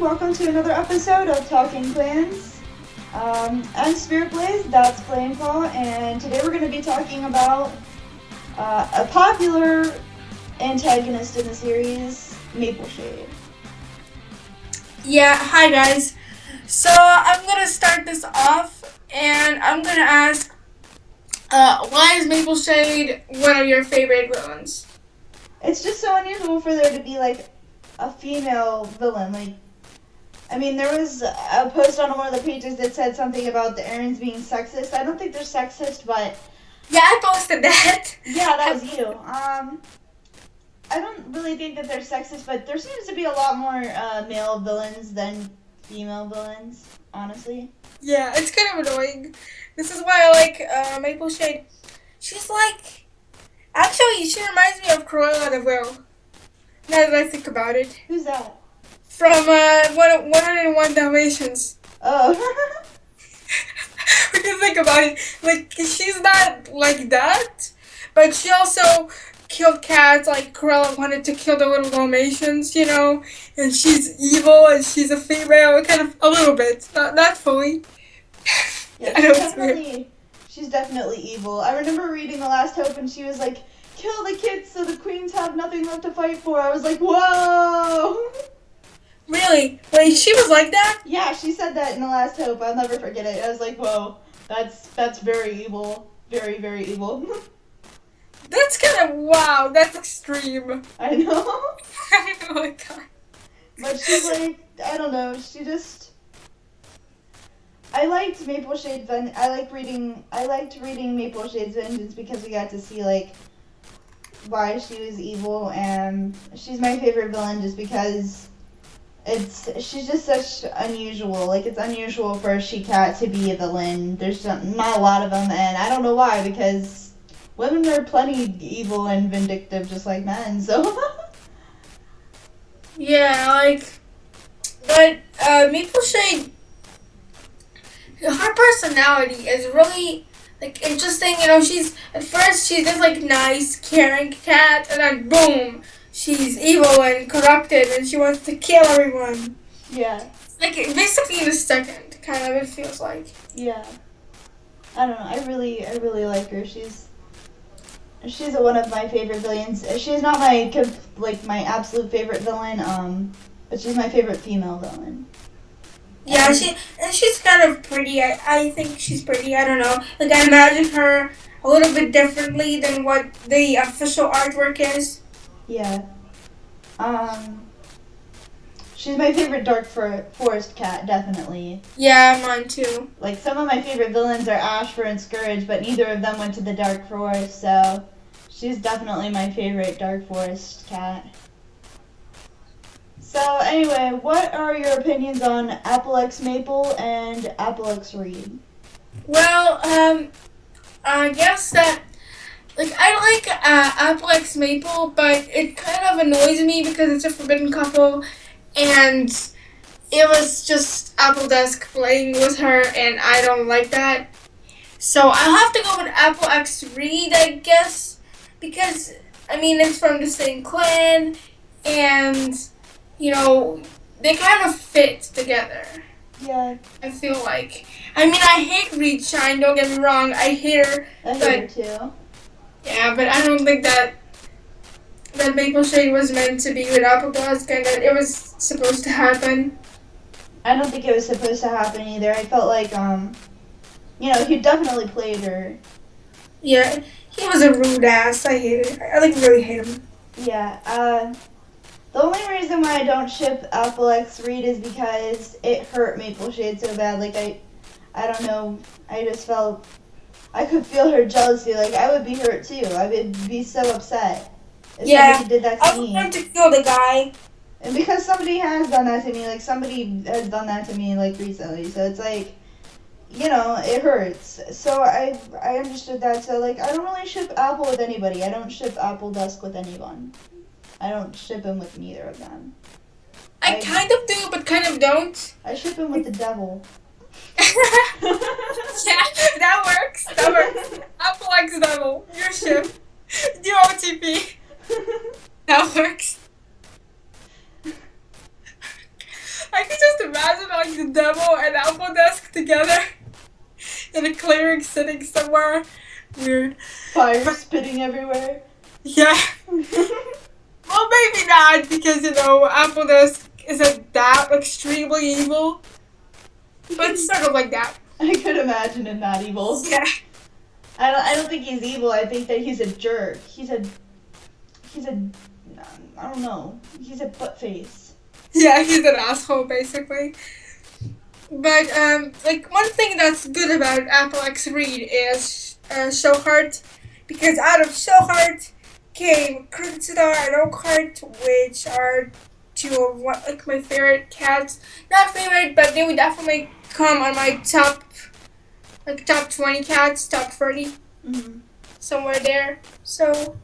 welcome to another episode of Talking Clans. I'm Spirit Blaze, that's Flame Paw, and today we're going to be talking about a popular antagonist in the series, Mapleshade. Yeah, hi guys. So I'm gonna start this off, and I'm gonna ask, why is Mapleshade one of your favorite villains? It's just so unusual for there to be like a female villain. There was a post on one of the pages that said something about the Erins being sexist. I don't think they're sexist, but Yeah, I posted that. yeah, that was you. I don't really think that they're sexist, but there seems to be a lot more male villains than female villains, honestly. Yeah, it's kind of annoying. This is why I like Mapleshade. She's like, actually, she reminds me of Cruella de Vil. Now that I think about it. Who's that? From 101 Dalmatians. Oh. When you think about it, like, she's not like that, but she also killed cats. Like, Cruella wanted to kill the little Dalmatians, you know, and she's evil and she's a female, kind of, a little bit, not fully. Yeah, I know it's weird. She's definitely evil. I remember reading The Last Hope and she was like, kill the kids so the queens have nothing left to fight for. I was like, whoa! Really? Wait, she was like that? Yeah, she said that in The Last Hope. I'll never forget it. I was like, whoa, that's very evil. Very, very evil. That's kind of, wow, that's extreme. I know. Oh my god. But she's like, I don't know, she just... I liked Mapleshade's I liked reading Mapleshade's Vengeance because we got to see, like, why she was evil, and she's my favorite villain just because she's just such unusual. Like, it's unusual for a she-cat to be a villain. There's not a lot of them, and I don't know why, because women are plenty evil and vindictive just like men, so... Yeah, like, but Mapleshade, her personality is really, like, interesting. You know, at first she's just, like, nice, caring cat, and then boom, she's evil and corrupted, and she wants to kill everyone. Yeah. Like, basically in a second, kind of, it feels like. Yeah. I don't know, I really like her. She's one of my favorite villains. She's not my absolute favorite villain, but she's my favorite female villain. Yeah, she's kind of pretty. I think she's pretty. I don't know. Like, I imagine her a little bit differently than what the official artwork is. Yeah. She's my favorite Dark Forest cat, definitely. Yeah, mine too. Like, some of my favorite villains are Ashfur and Scourge, but neither of them went to the Dark Forest, so she's definitely my favorite Dark Forest cat. So, anyway, what are your opinions on Applex Maple and Applex Reed? Well, I guess that, like, I like Applex Maple, but it kind of annoys me because it's a forbidden couple, and it was just Appledesk playing with her, and I don't like that. So I'll have to go with Applex Reed, I guess, because, I mean, it's from the same clan, and, you know, they kind of fit together. Yeah. I feel like. I mean, I hate Reed Shine, don't get me wrong, I hate her. I hate her too. Yeah, but I don't think that Mapleshade was meant to be with Appledesk and that it was supposed to happen. I don't think it was supposed to happen either. I felt like, he definitely played her. Yeah, he was a rude ass. I hate it. I really hate him. Yeah, the only reason why I don't ship Applex Reed is because it hurt Mapleshade so bad. Like, I don't know, I just felt, I could feel her jealousy. Like, I would be hurt too. I would be so upset if somebody did that to me. I was going to kill the guy. And because somebody has done that to me, like, somebody has done that to me, like, recently. So it's like, it hurts. So I understood that. So, like, I don't really ship Apple with anybody. I don't ship Appledesk with anyone. I don't ship him with neither of them. I kind of do, but kind of don't. I ship him with the devil. Yeah, that works. Applex Devil. Your ship. Do OTP. That works. I could sitting somewhere. Weird. Fire spitting everywhere. Yeah. Well, maybe not, because, AppleDesk isn't that extremely evil. But it's sort of like that. I could imagine him not evil. Yeah. I don't think he's evil. I think that he's a jerk. He's a I don't know. He's a butt face. Yeah, he's an asshole, basically. But, one thing that's good about Apple X Read is Showheart, because out of Showheart came Cricket Star and Oakheart, which are two of my favorite cats. Not favorite, but they would definitely come on my top 20 cats, top 30, somewhere there. So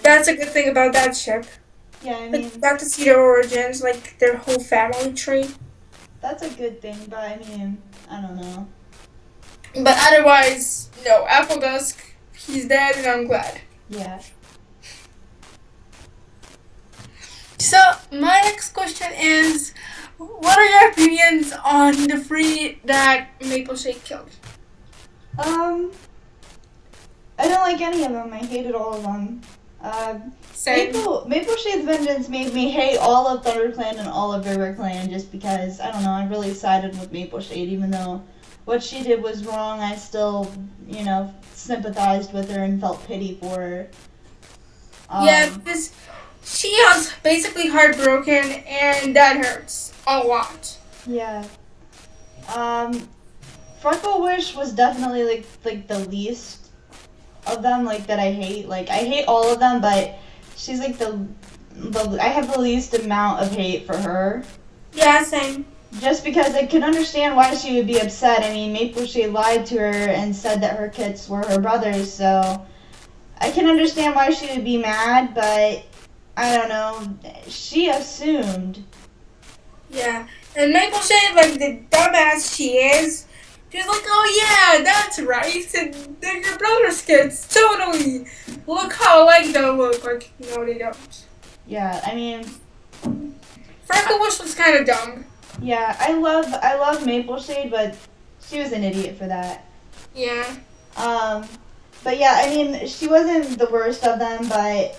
that's a good thing about that ship. Yeah, I mean, got to see their origins, their whole family tree. That's a good thing, but I mean, I don't know. But otherwise, no, AppleDesk, he's dead, and I'm glad. Yeah. So, my next question is, what are your opinions on the 3 that MapleShade killed? I don't like any of them. I hated all of them. Same. MapleShade's Vengeance made me hate all of ThunderClan and all of RiverClan just because, I don't know, I really sided with MapleShade, even though what she did was wrong. I still, sympathized with her and felt pity for her. Yeah, because she is basically heartbroken, and that hurts a lot. Yeah. Freckle Wish was definitely like the least of them, that I hate. I hate all of them, but she's I have the least amount of hate for her. Yeah, same. Just because I can understand why she would be upset. I mean, MapleShade lied to her and said that her kids were her brothers, so I can understand why she would be mad, but I don't know. She assumed. Yeah, and MapleShade, the dumbass she is, she's like, oh yeah, that's right, and they're your brother's kids, totally. Look how alike they look. No, they don't. Yeah, I mean, Freckle Wish was kind of dumb. Yeah, I love MapleShade, but she was an idiot for that. Yeah. But yeah, I mean, she wasn't the worst of them, but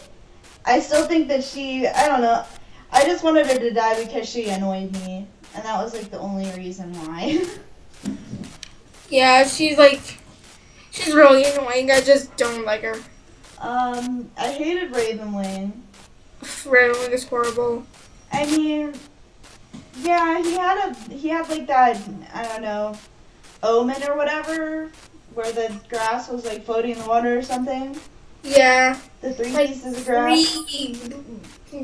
I still think that I don't know, I just wanted her to die because she annoyed me, and that was the only reason why. Yeah, she's really annoying. I just don't like her. I hated Ravenwing. Ravenwing is horrible. I mean, yeah, he had that, I don't know, omen or whatever, where the grass was floating in the water or something. Yeah. The 3 pieces of grass. 3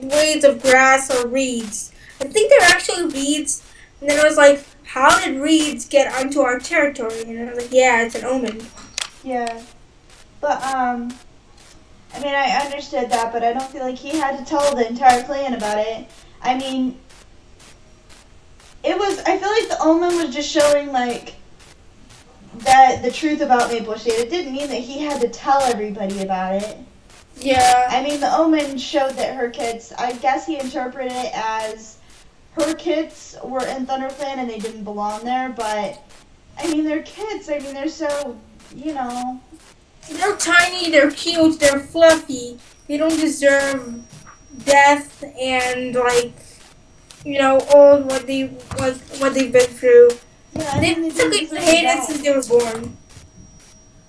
blades of grass or reeds. I think they're actually reeds. And then I was how did reeds get onto our territory? And I was yeah, it's an omen. Yeah. But, I mean, I understood that, but I don't feel like he had to tell the entire clan about it. I mean, I feel like the omen was just showing, that the truth about MapleShade. It didn't mean that he had to tell everybody about it. Yeah. I mean, the omen showed that her kids, I guess he interpreted it as her kids were in ThunderClan and they didn't belong there, but, I mean, they're kids. I mean, they're so, They're tiny, they're cute, they're fluffy. They don't deserve death and, all what they've been through. Yeah, They basically hated since they were born.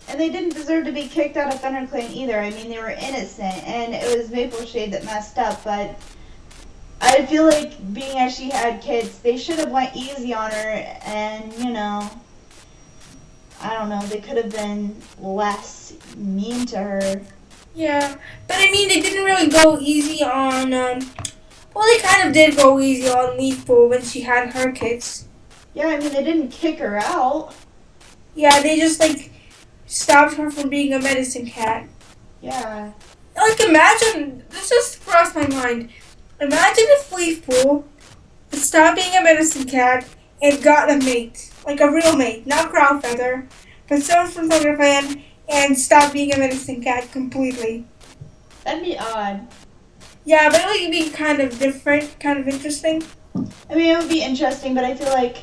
And they didn't deserve to be kicked out of ThunderClan either. I mean, they were innocent, and it was MapleShade that messed up, but I feel like being as she had kids, they should have went easy on her, and, I don't know, they could have been less mean to her. Yeah, but I mean, they didn't really go easy on, they kind of did go easy on Leafpool when she had her kids. Yeah, I mean, they didn't kick her out. Yeah, they just, stopped her from being a medicine cat. Yeah. Imagine, this just crossed my mind. Imagine if Leafpool stopped being a medicine cat and got a mate. A real mate, not Crowfeather, but someone from ThunderClan, and stopped being a medicine cat completely. That'd be odd. Yeah, but it would be kind of different, kind of interesting. I mean, it would be interesting, but I feel like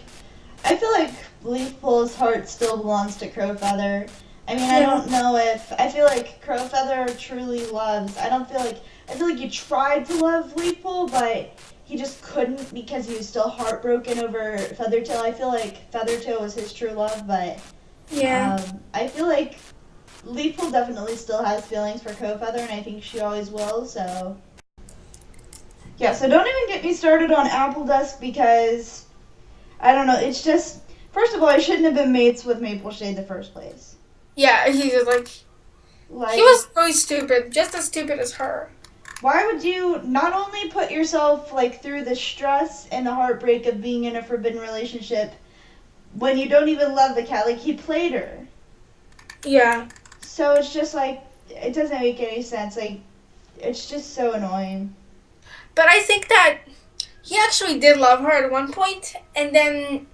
I feel like Leafpool's heart still belongs to Crowfeather. I mean, I Yeah. don't know if I feel like Crowfeather truly loves. I feel like he tried to love Leafpool, but he just couldn't because he was still heartbroken over Feathertail. I feel like Feathertail was his true love, but Yeah. I feel like Leafpool definitely still has feelings for Crowfeather, and I think she always will. So yeah, so don't even get me started on Appledusk because I don't know. It's just first of all, I shouldn't have been mates with Mapleshade in the first place. Yeah, he was like, Like, he was really stupid, just as stupid as her. why would you not only put yourself like through the stress and the heartbreak of being in a forbidden relationship when you don't even love the cat? Like, he played her. Yeah. So it's just like it doesn't make any sense. Like, it's just so annoying. But I think that he actually did love her at one point, and then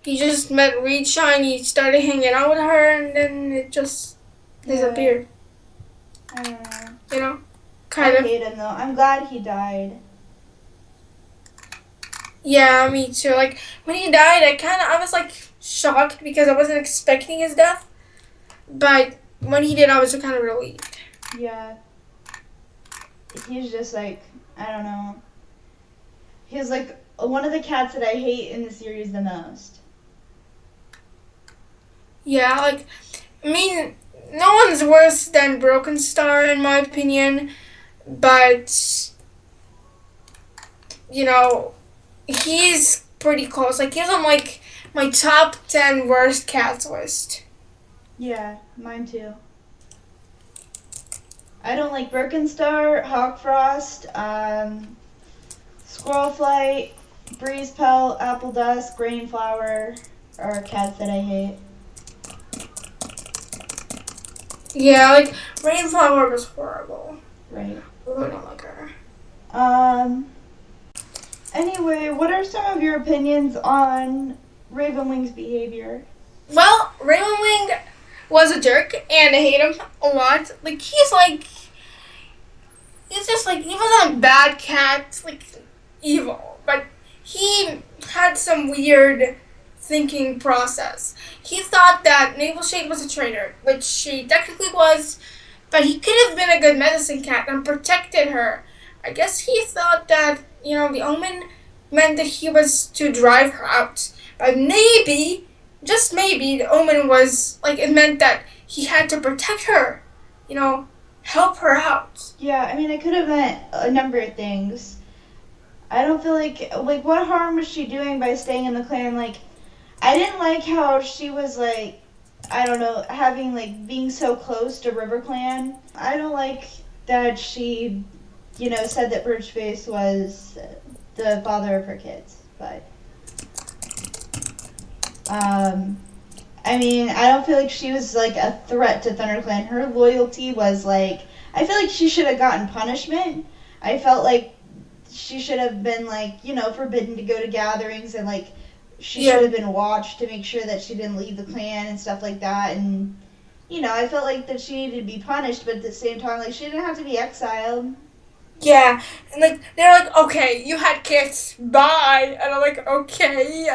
he just met Readshaw and he started hanging out with her, and then it just disappeared. I don't know. You know? I Kind of. hate him though. I'm glad he died. Yeah, me too. Like, when he died, I was like shocked because I wasn't expecting his death. But when he did, I was kind of relieved. Yeah. He's just like, I don't know. He's like one of the cats that I hate in the series the most. Yeah, like, I mean, no one's worse than Broken Star, in my opinion. But, you know, he's pretty close. Like, he's on, like, my top 10 worst cats list. Yeah, mine too. I don't like Birkenstar, Hawkfrost, Squirrelflight, Breezepelt, Apple Dusk, Rainflower are cats that I hate. Yeah, like, Rainflower was horrible. Right. I really don't like her. Anyway, what are some of your opinions on Ravenwing's behavior? Well, Ravenwing was a jerk, and I hate him a lot. Like, he's just like, he wasn't a bad cat, like, evil, but he had some weird thinking process. He thought that Mapleshade was a traitor, which she technically was, but he could have been a good medicine cat and protected her. I guess he thought that, the omen meant that he was to drive her out. But maybe, just maybe, the omen was, like, it meant that he had to protect her, help her out. Yeah, I mean, it could have meant a number of things. I don't feel like what harm was she doing by staying in the clan? Like, I didn't like how she was, like, I don't know, having, like, being so close to River Clan. I don't like that she, said that Birchface was the father of her kids, but, I mean, I don't feel like she was, like, a threat to ThunderClan. Her loyalty was, like, I feel like she should have gotten punishment. I felt like she should have been, like, forbidden to go to gatherings and, like, she should have been watched to make sure that she didn't leave the clan and stuff like that. And, I felt like that she needed to be punished, but at the same time, like, she didn't have to be exiled. Yeah, and, like, they're like, okay, you had kids, bye. And I'm like, okay,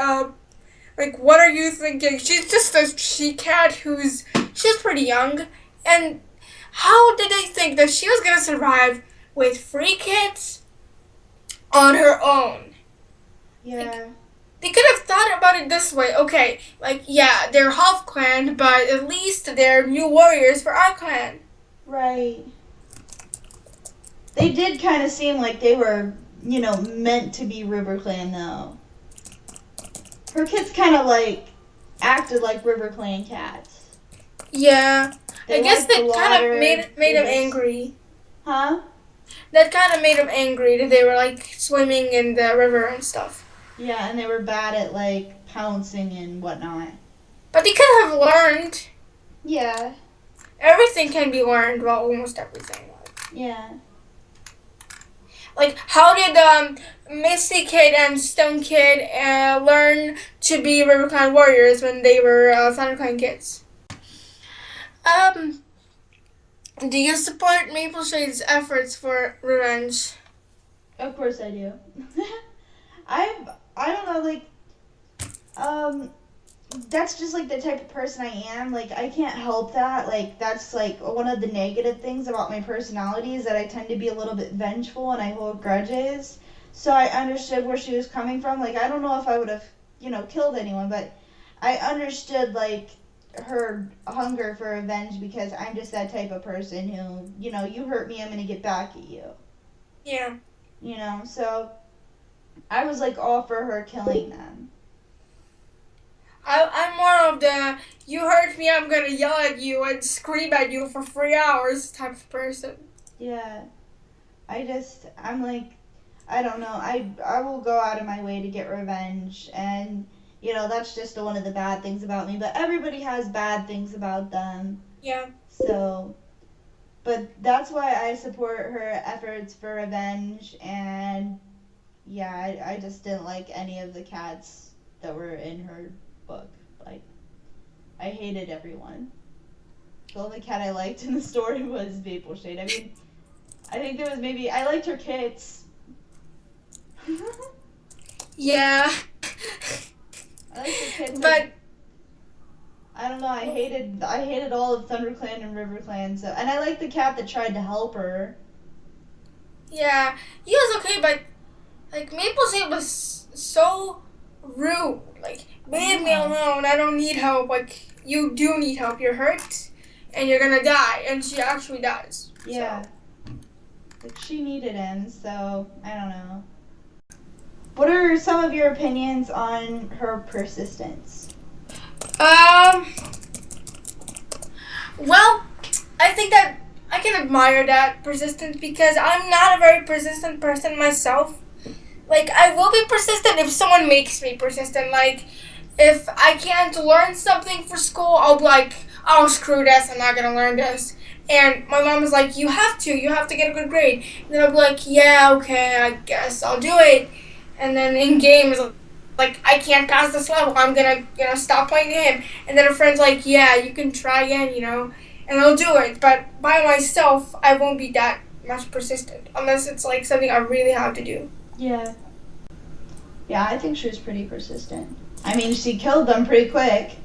like, what are you thinking? She's just a she-cat she's pretty young. And how did they think that she was going to survive with 3 kids on her own? Yeah. Like, they could have thought about it this way. Okay, like, yeah, they're half clan, but at least they're new warriors for our clan. Right. They did kind of seem like they were, meant to be River Clan, though. Her kids kind of, like, acted like River Clan cats. Yeah. I guess that kind of made him angry. Huh? That kind of made him angry that they were, like, swimming in the river and stuff. Yeah, and they were bad at, like, pouncing and whatnot. But they could have learned. Yeah. Everything can be learned, well, almost everything. Yeah. Like, how did Misty Kid and Stone Kid learn to be River Clan warriors when they were Thunder Clan kids? Do you support Mapleshade's efforts for revenge? Of course I do. I don't know, like, Um, that's just like the type of person I am. Like I can't help that. Like that's like one of the negative things about my personality is that I tend to be a little bit vengeful and I hold grudges. So I understood where she was coming from. Like I don't know if I would have, killed anyone, but I understood like her hunger for revenge because I'm just that type of person who, you hurt me, I'm going to get back at you. Yeah. So I was like all for her killing them. I'm more of the you hurt me, I'm gonna yell at you and scream at you for 3 hours type of person. Yeah. I'm like, I don't know. I will go out of my way to get revenge, and that's just one of the bad things about me. But everybody has bad things about them. Yeah. So, but that's why I support her efforts for revenge. And yeah, I just didn't like any of the cats that were in her book. Like, I hated everyone. The only cat I liked in the story was Mapleshade. I mean, I think there was maybe I liked her kits. Yeah. I liked her kits, but I don't know. I hated all of ThunderClan and RiverClan. So, and I liked the cat that tried to help her. yeah, he was okay, but like Mapleshade was so rude. Like, leave me alone. I don't need help. Like, you do need help. You're hurt, and you're gonna die. And she actually dies. Yeah. So. Like she needed him, so I don't know. What are some of your opinions on her persistence? Well, I think that I can admire that persistence because I'm not a very persistent person myself. Like, I will be persistent if someone makes me persistent. Like, if I can't learn something for school, I'll be like, oh, screw this, I'm not gonna learn this. And my mom is like, you have to get a good grade. And then I'll be like, yeah, okay, I guess I'll do it. And then in games, like, I can't pass this level, I'm gonna stop playing the game. And then a friend's like, yeah, you can try again, and I'll do it. But by myself, I won't be that much persistent unless it's like something I really have to do. Yeah. Yeah, I think she was pretty persistent. I mean, she killed them pretty quick.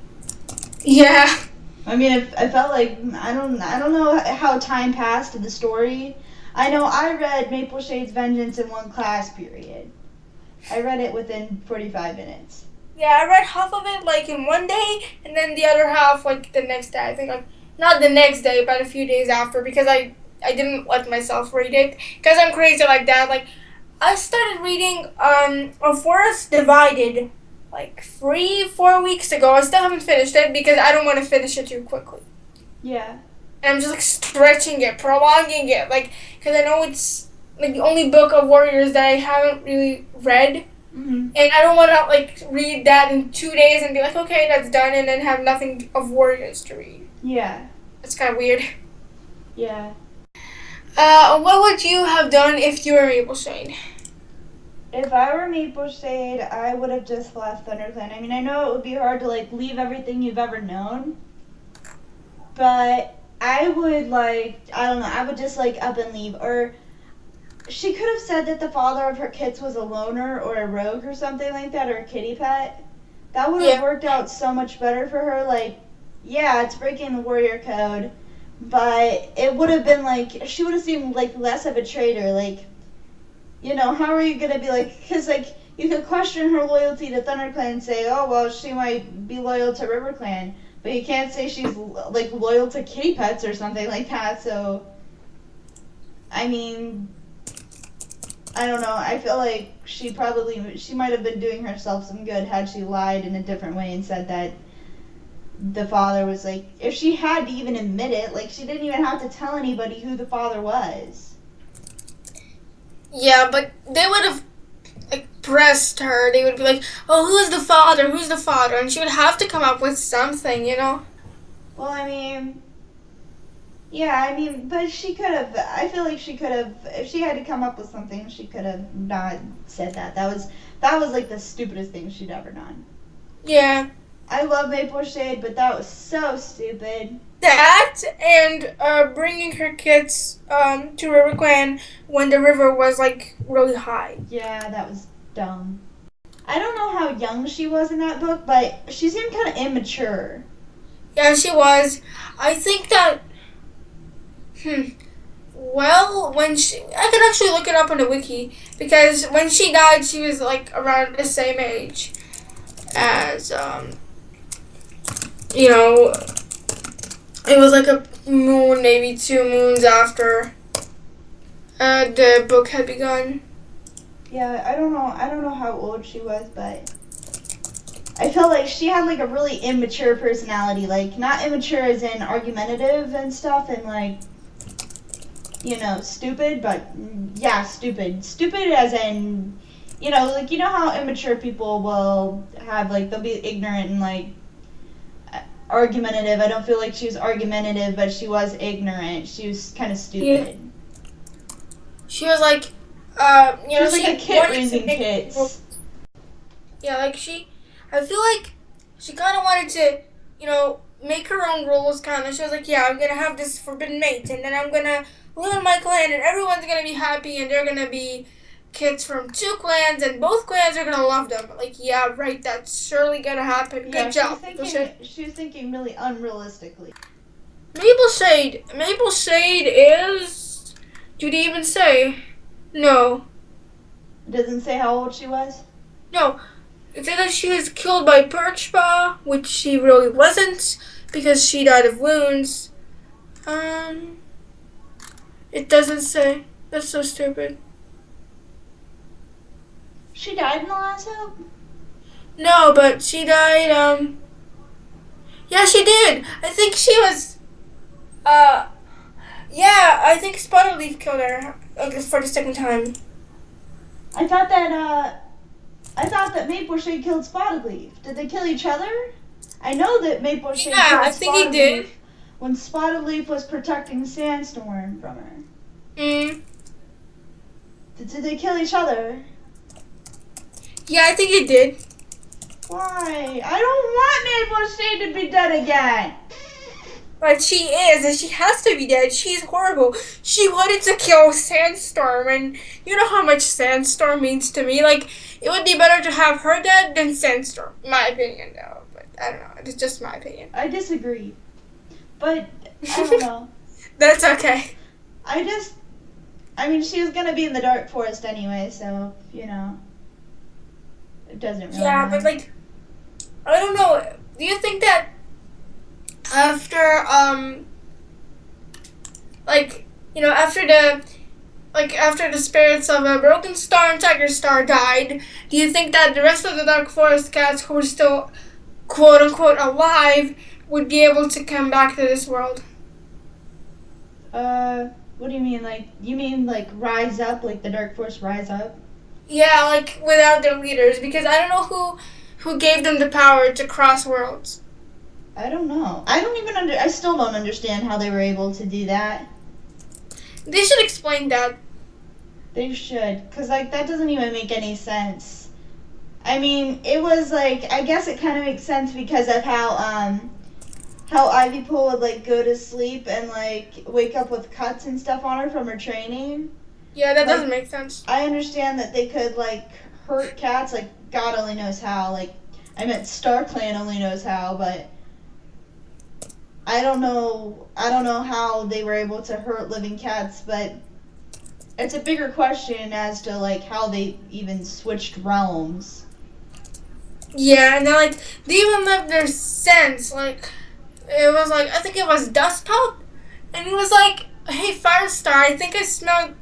Yeah. I mean, I felt like I don't know how time passed in the story. I know I read Mapleshade's Vengeance in one class period. I read it within 45 minutes. Yeah, I read half of it like in one day, and then the other half like the next day. I think like not the next day, but a few days after because I didn't let myself read it because I'm crazy like that. Like I started reading A Forest Divided like 3-4 weeks ago. I still haven't finished it because I don't want to finish it too quickly. Yeah. And I'm just like stretching it, prolonging it, like because I know it's like the only book of warriors that I haven't really read. Mm-hmm. And I don't want to like read that in 2 days and be like, okay, that's done, and then have nothing of warriors to read. Yeah. It's kind of weird. Yeah. What would you have done if you were Mapleshade? If I were Mapleshade, I would have just left ThunderClan. I mean, I know it would be hard to like leave everything you've ever known, but I would I would just like up and leave. Or she could have said that the father of her kids was a loner or a rogue or something like that, or a kitty pet. That would have worked out so much better for her. Like, yeah, it's breaking the warrior code, but it would have been like, she would have seemed like less of a traitor. Like, how are you going to be like, because like, you could question her loyalty to ThunderClan and say, oh, well, she might be loyal to RiverClan, but you can't say she's like loyal to kitty pets or something like that. So, I mean, I don't know. I feel like she might have been doing herself some good had she lied in a different way and said that the father was like, if she had to even admit it, like she didn't even have to tell anybody who the father was. Yeah, but they would have like pressed her. They would be like, oh, who's the father? Who's the father? And she would have to come up with something, Well, I mean, yeah, but she could have, I feel like she could have, if she had to come up with something, she could have not said that. That was like the stupidest thing she'd ever done. Yeah. I love Mapleshade, but that was so stupid. That and bringing her kids to RiverClan when the river was like really high. Yeah, that was dumb. I don't know how young she was in that book, but she seemed kind of immature. Yeah, she was. I think that. Well, I can actually look it up on the wiki because when she died, she was like around the same age as you know, it was like a moon, maybe 2 moons after the book had begun. Yeah, I don't know. I don't know how old she was, but I feel like she had like a really immature personality. Like not immature as in argumentative and stuff, and like stupid, but yeah, stupid. Stupid as in like how immature people will have like they'll be ignorant and like argumentative. I don't feel like she was argumentative, but she was ignorant. She was kind of stupid. Yeah. She was like, she was like a kid raising kids. Yeah, like I feel like she kind of wanted to, make her own rules, kind of. She was like, yeah, I'm going to have this forbidden mate, and then I'm going to live in my clan, and everyone's going to be happy, and they're going to be kids from 2 clans, and both clans are going to love them. Like, yeah, right, that's surely going to happen. Good job. She was thinking really unrealistically. Maple Shade is... Did he even say? No. It doesn't say how old she was? No. It said that she was killed by Birchpaw, which she really wasn't, because she died of wounds. It doesn't say. That's so stupid. She died in the last book? No, but she died, yeah, she did. I think she was, yeah, I think Spotted Leaf killed her for the second time. I thought that Maple Shade killed Spotted Leaf. Did they kill each other? I know that Maple Shade killed Spotted Leaf. Yeah, I think he did. When Spotted Leaf was protecting Sandstorm from her. Did they kill each other? Yeah, I think he did. Why? I don't want Maple Shade to be dead again. But she is, and she has to be dead. She's horrible. She wanted to kill Sandstorm, and you know how much Sandstorm means to me. Like, it would be better to have her dead than Sandstorm. My opinion, though. But I don't know. It's just my opinion. I disagree. But, I don't know. That's okay. She was going to be in the Dark Forest anyway, so, it doesn't really matter. But, like, I don't know. Do you think that after after the spirits of a Broken Star and Tiger Star died, do you think that the rest of the Dark Forest cats who were still quote unquote alive would be able to come back to this world? What do you mean? Like, you mean like rise up, like the Dark Forest rise up? Yeah, like without their leaders, because I don't know who gave them the power to cross worlds. I don't know. I still don't understand how they were able to do that. They should explain that. They should, because, like, that doesn't even make any sense. I mean, it was, like, I guess it kind of makes sense because of how Ivy Pool would, like, go to sleep and, like, wake up with cuts and stuff on her from her training. Yeah, that doesn't make sense. I understand that they could, like, hurt cats, like, God only knows how. Like, I meant StarClan only knows how, but I don't know how they were able to hurt living cats, but it's a bigger question as to, like, how they even switched realms. Yeah, and they even left their scents. Like, it was like, I think it was Dustpelt, and he was like, hey, Firestar, I think I smelled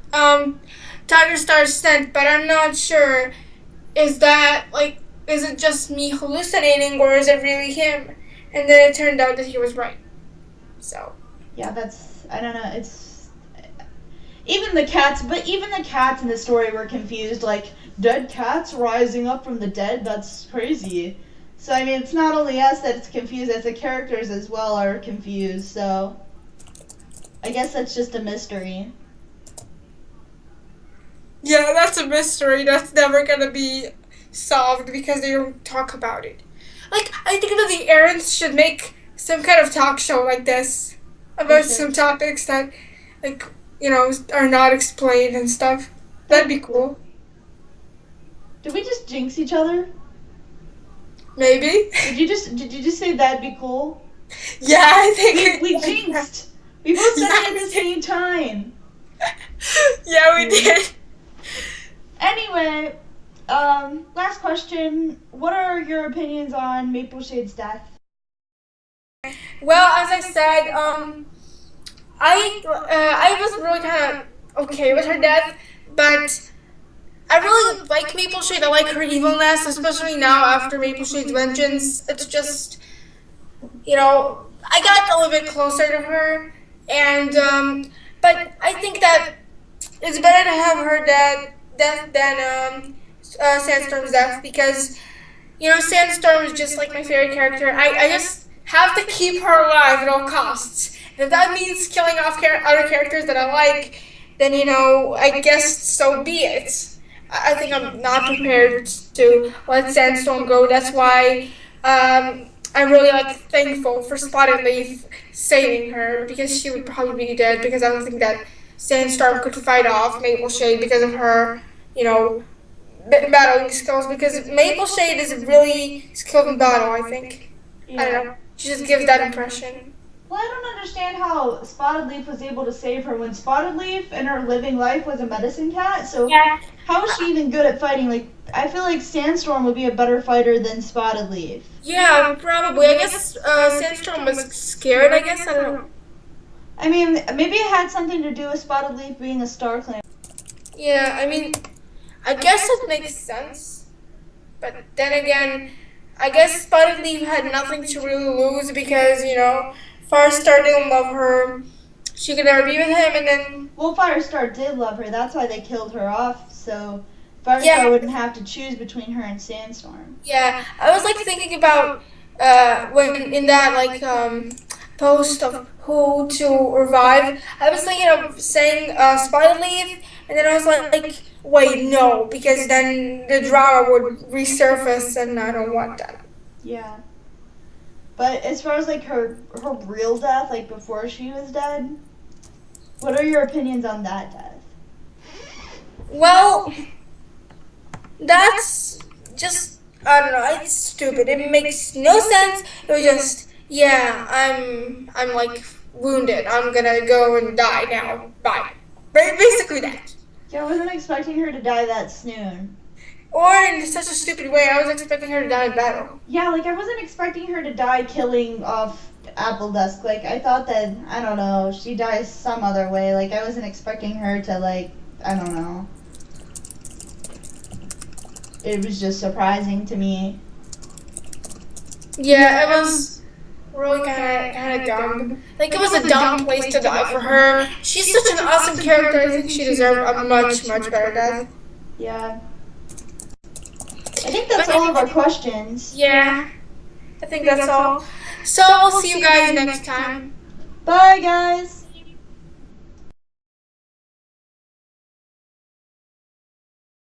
Tiger Star's scent, but I'm not sure. Is it just me hallucinating, or is it really him? And then it turned out that he was right. So. Yeah, I don't know, even the cats in the story were confused, like, dead cats rising up from the dead, that's crazy. So, I mean, it's not only us that it's confused, as the characters as well are confused, so I guess that's just a mystery. Yeah, that's a mystery that's never gonna be solved because they don't talk about it. Like, I think that the Errands should make some kind of talk show like this about some topics that, like, are not explained and stuff. That'd be cool. Did we just jinx each other? Maybe. Did you just say that'd be cool? Yeah, I think We jinxed. We both said it at the same time. Yeah, we did. Anyway, last question. What are your opinions on MAPLESHADE'S death? Well, as I said, I was really kind of okay with her death, but I really like MAPLESHADE. I like her evilness, especially now after MAPLESHADE's vengeance. It's just, I got a little bit closer to her, and but I think that it's better to have her death than Sandstorm's death because Sandstorm is just like my favorite character. I just have to keep her alive at all costs. And if that means killing off other characters that I like, then I guess so be it. I think I'm not prepared to let Sandstorm go. That's why I'm really thankful for Spotted Leaf saving her because she would probably be dead because I don't think that Sandstorm could fight off MAPLESHADE because of her, battling skills because MAPLESHADE is really skilled in battle, I think. Yeah. I don't know. She just gives that impression. Well, I don't understand how Spotted Leaf was able to save her when Spotted Leaf in her living life was a medicine cat. So Yeah. how is she even good at fighting? Like, I feel like Sandstorm would be a better fighter than Spotted Leaf. Yeah, probably. I guess Sandstorm was scared, I guess. I don't know. I mean, maybe it had something to do with Spotted Leaf being a Star Clan. Yeah, I mean, I guess it makes sense. But then again, I guess Spotted Leaf had nothing to really lose because, Firestar didn't love her. She could never be with him, and then... Well, Firestar did love her. That's why they killed her off, so Firestar wouldn't have to choose between her and Sandstorm. Yeah, I was, thinking about when in that, post of who to revive, I was thinking of saying Spotted Leaf, and then I was like, wait, no, because then the drama would resurface, and I don't want that. Yeah. But as far as her real death, before she was dead, what are your opinions on that death? Well, that's just, I don't know, it's stupid. It makes no sense. It was just, yeah, I'm wounded. I'm gonna go and die now. Bye. Basically that. Yeah, I wasn't expecting her to die that soon. Or in such a stupid way, I was expecting her to die in battle. Yeah, I wasn't expecting her to die killing off MAPLESHADE. I thought that, I don't know, she dies some other way. I wasn't expecting her to, I don't know. It was just surprising to me. Yeah, it was really kind of dumb. It was a dumb place to die for her. She's such an awesome character. I think she deserved a much, much better death. Yeah. I think that's all of our questions. Yeah, I think that's all. So we'll see you guys next time. Bye, guys.